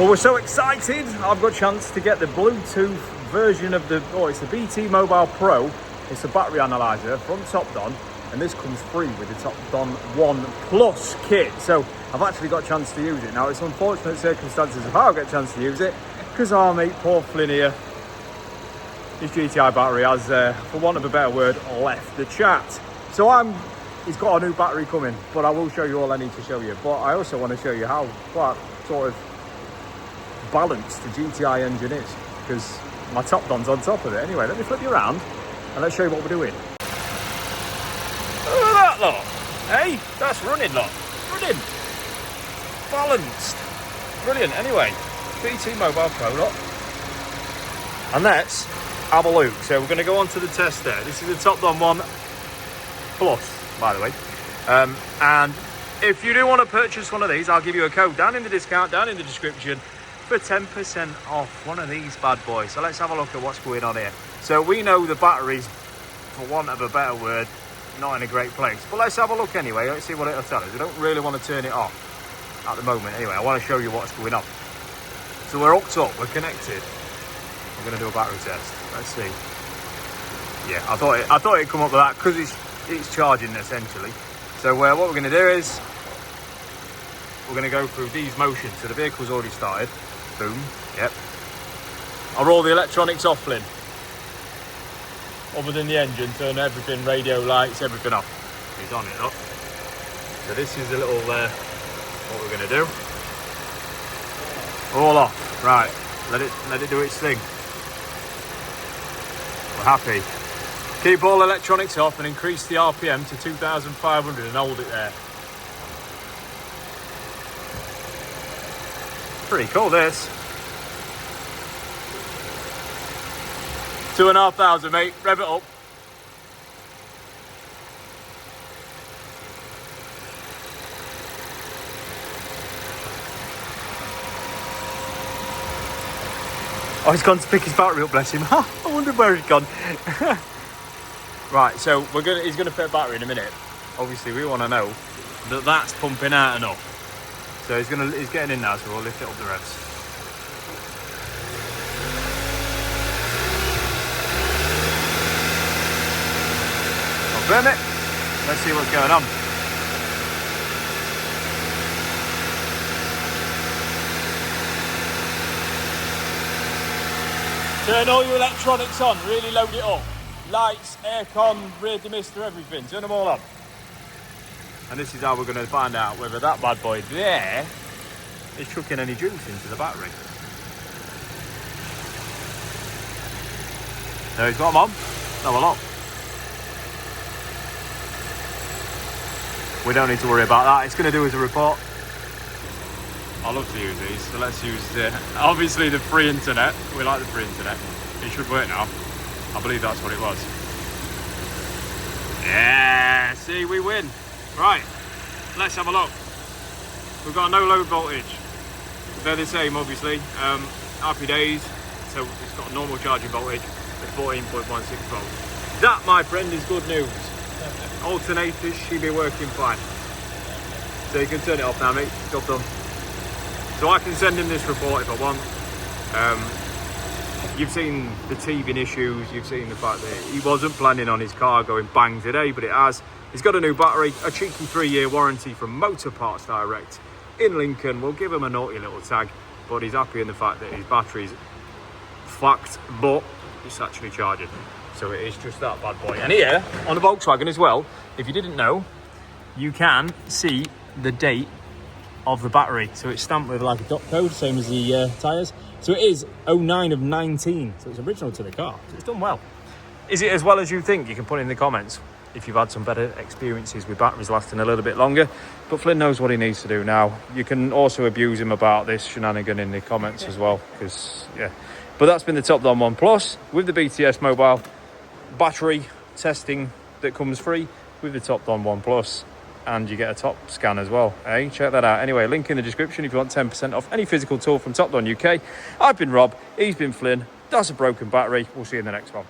Well, we're so excited. I've got a chance to get the Bluetooth version of it's the BT Mobile Pro. It's a battery analyzer from Topdon, and this comes free with the Topdon 1 Plus kit. So I've actually got a chance to use it. Now, it's unfortunate circumstances of how I get a chance to use it, because our mate Paul Flynn here, his GTI battery has, for want of a better word, left the chat. So he's got a new battery coming, but I will show you all I need to show you. But I also want to show you how quite sort of balanced the GTI engine is, because my Topdon's on top of it. Anyway, let me flip you around and let's show you what we're doing. Look at that, lot. Hey, that's running, lot. Running. Balanced. Brilliant. Anyway, BT Mobile Pro, lot. And let's have a look. So we're going to go on to the tester. This is the Topdon 1 Plus, by the way. And if you do want to purchase one of these, I'll give you a code down in the description for 10% off one of these bad boys. So let's have a look at what's going on here. So we know the battery's, for want of a better word, not in a great place. But let's have a look anyway. Let's see what it'll tell us. We don't really want to turn it off at the moment. Anyway, I want to show you what's going on. So we're hooked up, we're connected. We're going to do a battery test. Let's see. Yeah, I thought it'd come up with that because it's charging essentially. So what we're going to do is we're going to go through these motions. So the vehicle's already started. Boom. Yep. I'll roll the electronics off, Flynn. Other than the engine, turn everything, radio, lights, everything off. He's on it up. So this is a little what we're going to do. All off. Right. Let it do its thing. We're happy. Keep all electronics off and increase the RPM to 2,500 and hold it there. Pretty cool, this. 2,500, mate. Rev it up. Oh, he's gone to pick his battery up, bless him. I wonder where he's gone. Right, so he's gonna fit a battery in a minute. Obviously, we want to know that that's pumping out enough. So he's getting in now, so we'll lift it up the revs. Confirm it. Let's see what's going on. Turn all your electronics on, really load it up. Lights, aircon, rear demister, everything. Turn them all on. And this is how we're going to find out whether that bad boy there is chucking any juice into the battery. So he's got them on. No, we're not. We don't need to worry about that. It's going to do as a report. I love to use these, so let's use obviously the free internet. We like the free internet. It should work now. I believe that's what it was. Yeah, see, we win. Right, let's have a look. We've got no load voltage. They're the same, obviously. Happy days. So it's got a normal charging voltage at 14.16 volts. That, my friend, is good news. Alternators should be working fine. So you can turn it off now, mate. Job done. So I can send him this report if I want. You've seen the teething issues, you've seen the fact that he wasn't planning on his car going bang today, but it has. He's got a new battery, a cheeky 3-year warranty from Motor Parts Direct in Lincoln. We'll give him a naughty little tag, but he's happy in the fact that his battery's fucked, but it's actually charging. So it is just that bad boy. And here, on the Volkswagen as well, if you didn't know, you can see the date of the battery. So it's stamped with like a dot code, same as the tyres. So it is 09 of 19. So it's original to the car. So it's done well. Is it as well as you think? You can put in the comments if you've had some better experiences with batteries lasting a little bit longer. But Flynn knows what he needs to do now. You can also abuse him about this shenanigan in the comments as well, because yeah. But that's been the Topdon 1 Plus with the BTS Mobile battery testing that comes free with the Topdon 1 Plus. And you get a top scan as well. Hey, check that out. Anyway, link in the description if you want 10% off any physical tool from Topdon UK. I've been Rob. He's been Flynn. That's a broken battery. We'll see you in the next one.